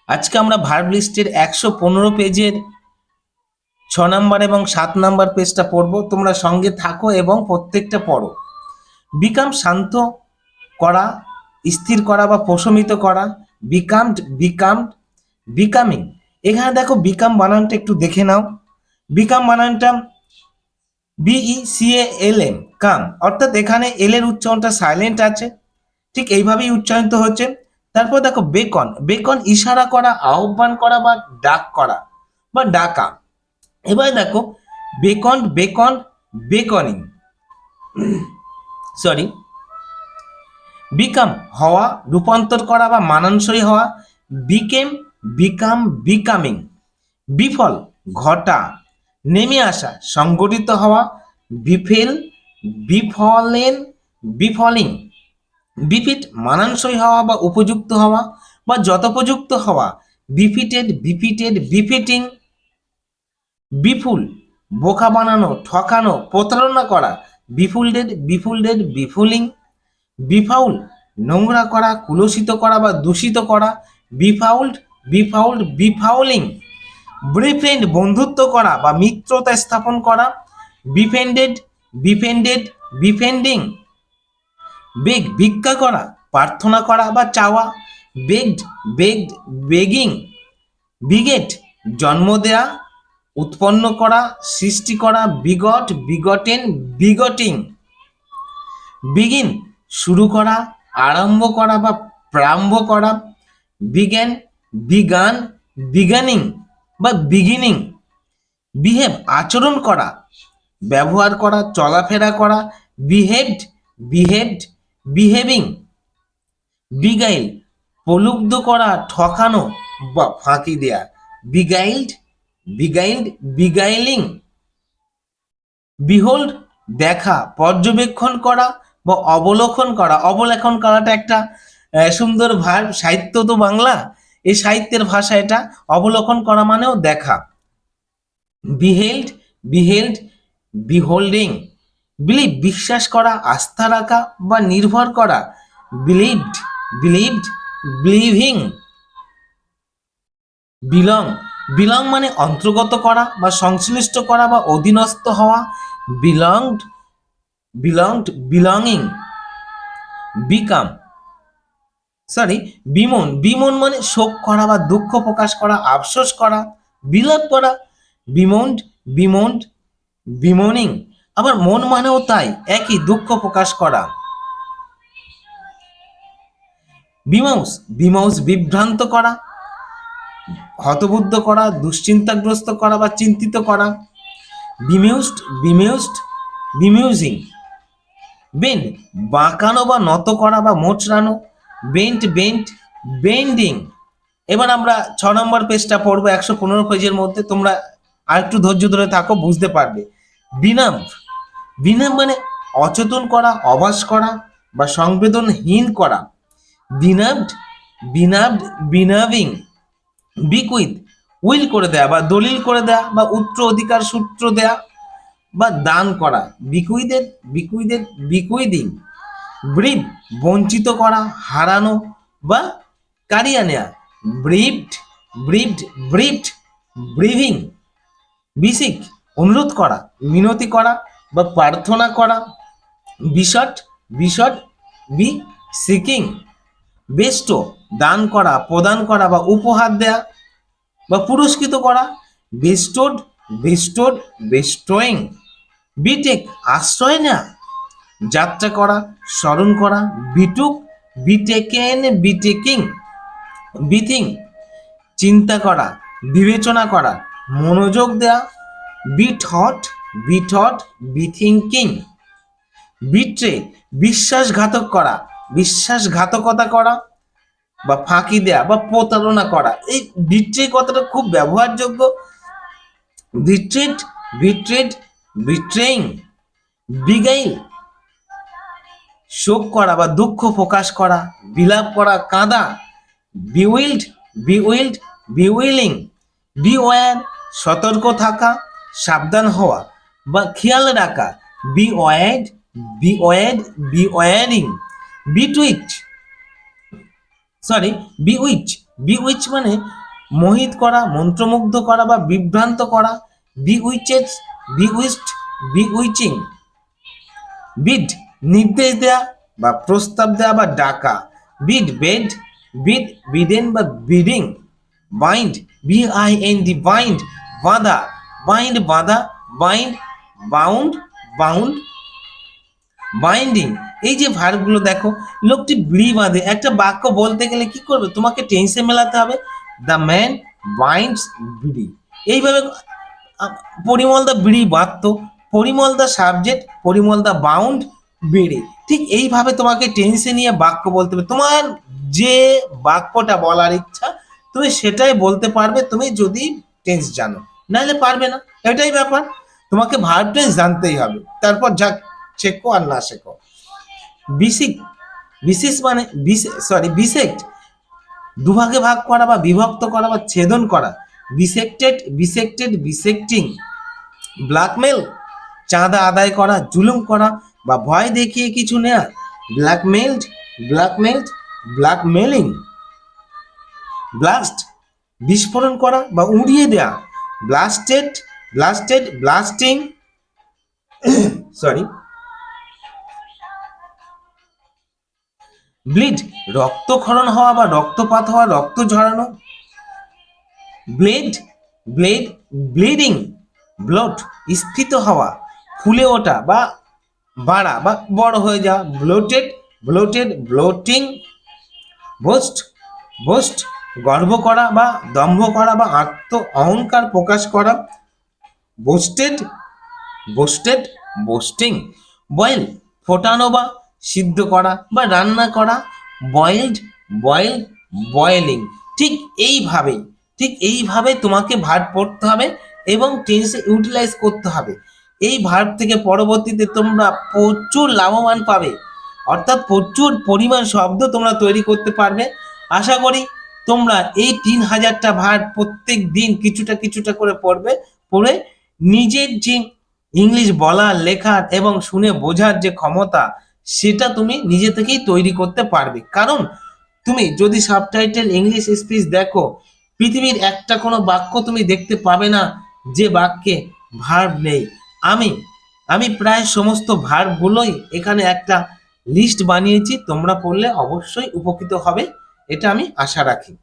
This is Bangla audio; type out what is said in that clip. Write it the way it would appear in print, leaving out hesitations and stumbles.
আজকে আমরা ভার্ব লিস্টের 115 পেজের 6 নম্বর এবং 7 নম্বর পেজটা পড়বো। তোমরা সঙ্গে থাকো এবং প্রত্যেকটা পড়ো। বিকাম শান্ত করা, স্থির করা বা প্রশমিত করা। বিকামড, বিকামড, বিকামিং। এখানে দেখো বিকাম বানানটা একটু দেখে নাও। বিকাম বানানটা BECALM, কাম, অর্থাৎ এখানে এল এর উচ্চারণটা সাইলেন্ট আছে, ঠিক এইভাবেই উচ্চারিত হচ্ছে। তারপর দেখো বেকন, বেকন ইশারা করা, আহ্বান করা বা ডাক করা বা ডাকা। এবার দেখো বেকন, বেকন, বেকনিং, সরি। বিকাম হওয়া, রূপান্তর করা বা মানানসই হওয়া। Became, become, becoming. বিফল ঘটা, নেমে আসা, সংগঠিত হওয়া। বিফেল, বিফলেন, বিফলিং। বিফিট মানানসই হওয়া বা উপযুক্ত হওয়া বা যথোপযুক্ত হওয়া। বিফিটেড, বিফিটেড, বিফিটিং। বিফুল বোকা বানানো, ঠকানো, প্রতারণা করা। বিফুলডেড, বিফুলডেড, বিফুলিং। বিফাউল নোংরা করা, কুলসিত করা বা দূষিত করা। বিফাউল্ড, বিফাউল্ড, বিফাউলিং। ব্রিফ্রেন্ড বন্ধুত্ব করা বা মিত্রতা স্থাপন করা। বিফেন্ডেড, বিফেন্ডেড, বিফেন্ডিং। বেগ ভিক্ষা করা, প্রার্থনা করা বা চাওয়া। Begged, begged, begging. বিগেট জন্ম দেয়া, উৎপন্ন করা, সৃষ্টি করা। বিগট, বিগটেন, বিগটিং। বিগিন শুরু করা, আরম্ভ করা বা প্রারম্ভ করা। বিজ্ঞান, বিগান, বিগানিং বা বিগিনিং। বিহেভ আচরণ করা, ব্যবহার করা, চলাফেরা করা। Behaved, behaved, behaving. বিগাইল প্রলুব্ধ করা, ঠকানো বা ফাঁকি দেয়া। বিগাইল্ড, বিগাইল্ড, বিগাইলিং। বিহোল্ড দেখা, পর্যবেক্ষণ করা বা অবলোকন করা। অবলোকন করাটা একটা সুন্দর ভার্ব, সাহিত্য তো বাংলা, এই সাহিত্যের ভাষা এটা। অবলোকন করা মানেও দেখা। বিহেল্ড, বিহেল্ড, বিহোল্ডিং। বিলিভ বিশ্বাস করা, আস্থা রাখা বা নির্ভর করা। Believed, believed, believing. Belong, belong মানে অন্তর্গত করা বা সংশ্লিষ্ট করা বা অধীনস্থ হওয়া। Belonged, belonged, belonging. Become, sorry, bemoan, bemoan মানে শোক করা বা দুঃখ প্রকাশ করা, আফসোস করা, বিলাপ করা। বিমন্ড, বিমন্ড, বিমনিং। আবার মন মানেও তাই, একই, দুঃখ প্রকাশ করা। বিমাউস, বিমাউস বিভ্রান্ত করা, হতবুদ্ধ করা, দুশ্চিন্তাগ্রস্ত করা বা চিন্তিত করা। বিমিউজড, বিমিউজড, বিমিউজিং। বেন্ড বাঁকানো বা নত করা বা মোচড়ানো। Bent, bent, bending. এবার আমরা 6 নম্বর পেজটা পড়বো 115 পেজের মধ্যে। তোমরা আর একটু ধৈর্য ধরে থাকো, বুঝতে পারবে। বিনাম, বিনাম মানে অচেতন করা, অবাস করা বা সংবেদনহীন করা। বিনামড, বিনামড, বিনাভিং। বিকুইথ উইল করে দেয়া বা দলিল করে দেয়া বা উত্তর অধিকার সূত্র দেয়া বা দান করা। বিকুইদেড, বিকুইদেড, বিকুইদিং। ব্রিভ বঞ্চিত করা, হারানো বা কারিয়ে নেয়া। ব্রিভড, ব্রিভড, ব্রিভড, ব্রিভিং। বিসিক অনুরোধ করা, মিনতি করা বা প্রার্থনা করা। বিশট, বিশট, বি সিকিং। বেস্ট দান করা, প্রদান করা বা উপহার দেয়া বা পুরস্কৃত করা। বেস্টোড, বেস্টোড, বেস্টোয়িং। বিটেক আশ্রয় নেয়া, যাত্রা করা, স্মরণ করা। বিটুক, বিটেকেন, বিটেকিং। বিথিং চিন্তা করা, বিবেচনা করা, মনোযোগ দেয়া। বিথট, বিথট, বিথিঙ্কিং। বিট্রে বিশ্বাসঘাতক করা, বিশ্বাসঘাতকতা করা বা ফাঁকি দেয়া বা প্রতারণা করা। এই বিট্রে কথাটা খুব ব্যবহারযোগ্য। Betrayed, betrayed, বিট্রেইং। বিগাইল শোক করা বা দুঃখ প্রকাশ করা, বিলাপ করা, কাঁদা। বিউইল্ড, বিউইল্ড, বিউইলিং। বিওয়্যার সতর্ক থাকা, সাবধান হওয়া বা খেয়াল রাখা। বিওয়্যার্ড, বিওয়্যার্ড, বিওয়্যারিং। বিটুইট, সরি, বিউইচ বিউইচ মানে মোহিত করা, মন্ত্রমুগ্ধ করা বা বিভ্রান্ত করা। বিউইচেস, বিউইচড, বিউইচিং। বিড নির্দেশ দেয়া বা প্রস্তাব দেয়া বা ডাকা। বিড বেড, বিড বিডেন বা বিডিং। বাইন্ড, BIND, বাইন্ড বাঁধা, বাইন্ড বাঁধা, বাইন্ড বাউন্ড, বাউন্ড বাইন্ডিং। এই যে ভার্বগুলো দেখো, লোকটি বিড়ি বাঁধে। একটা বাক্য বলতে গেলে কি করবে, তোমাকে টেন্সে মেলাতে হবে। দ্য ম্যান বাইন্ডস বিড়ি। এইভাবে পরিমল দা বিড়ি বাঁধতো, পরিমল দা সাবজেক্ট, পরিমল দা বাউন্ড বিড়ি। ঠিক এইভাবে তোমাকে টেন্সে নিয়ে বাক্য বলতে হবে। তোমার যে বাক্যটা বলার ইচ্ছা তুমি সেটাই বলতে পারবে, তুমি যদি টেন্স জানো, নাহলে পারবে না। এটাই ব্যাপার, তোমাকে ভার্ব টেন্স জানতেই হবে, তারপর যা শেখো আর না শেখো। বিসিক, বিশেষ মানে বিসেক্ট, দুভাগে ভাগ করা বা বিভক্ত করা বা ছেদন করা। বিসেক্টেড, বিসেক্টেড, বিসেক্টিং। ব্ল্যাকমেল, চাঁদা আদায় করা, জুলুম করা বা ভয় দেখিয়ে কিছু নেয়া। ব্ল্যাকমেলড, ব্ল্যাকমেলড, ব্ল্যাকমেলিং। ব্লাস্ট, বিস্ফোরণ করা বা উড়িয়ে দেয়া। ব্লাস্টেড, ব্লাস্টেড, ব্লাস্টিং। ব্লিড, রক্তক্ষরণ হওয়া বা রক্তপাত হওয়া, রক্ত ঝরানো। Bled, bled, bleeding. ব্লট, স্ফীত হওয়া, ফুলে ওঠা বা বাড়া বা বড় হয়ে যাওয়া। Bloated, bloated, bloating. Boast, boast, গর্ব করা বা দম্ভ করা বা আত্ম অহংকার প্রকাশ করা। Boosted, boosted, boosting. বয়েল, ফোটানো বা সিদ্ধ করা বা রান্না করা। Boiled, boiled, boiling. ঠিক এইভাবে তোমাকে ভার্ব পড়তে হবে এবং টেন্সে ইউটিলাইজ করতে হবে। এই ভার্ব থেকে পরবর্তীতে তোমরা প্রচুর লাভবান পাবে, অর্থাৎ প্রচুর পরিমাণ শব্দ তোমরা তৈরি করতে পারবে। আশা করি তোমরা এই 3000টা ভার্ব প্রত্যেক দিন কিছুটা কিছুটা করে পড়ে নিজের যে ইংলিশ বলার, লেখার এবং শুনে বোঝার যে ক্ষমতা সেটা তুমি নিজে থেকেই তৈরি করতে পারবে। কারণ তুমি যদি সাবটাইটেল ইংলিশ স্পিচ দেখো, পৃথিবীর একটা কোনো বাক্য তুমি দেখতে পাবে না যে বাক্যে ভার্ব নেই। আমি প্রায় সমস্ত ভার্বগুলোই এখানে একটা লিস্ট বানিয়েছি, তোমরা পড়লে অবশ্যই উপকৃত হবে, এটা আমি আশা রাখি।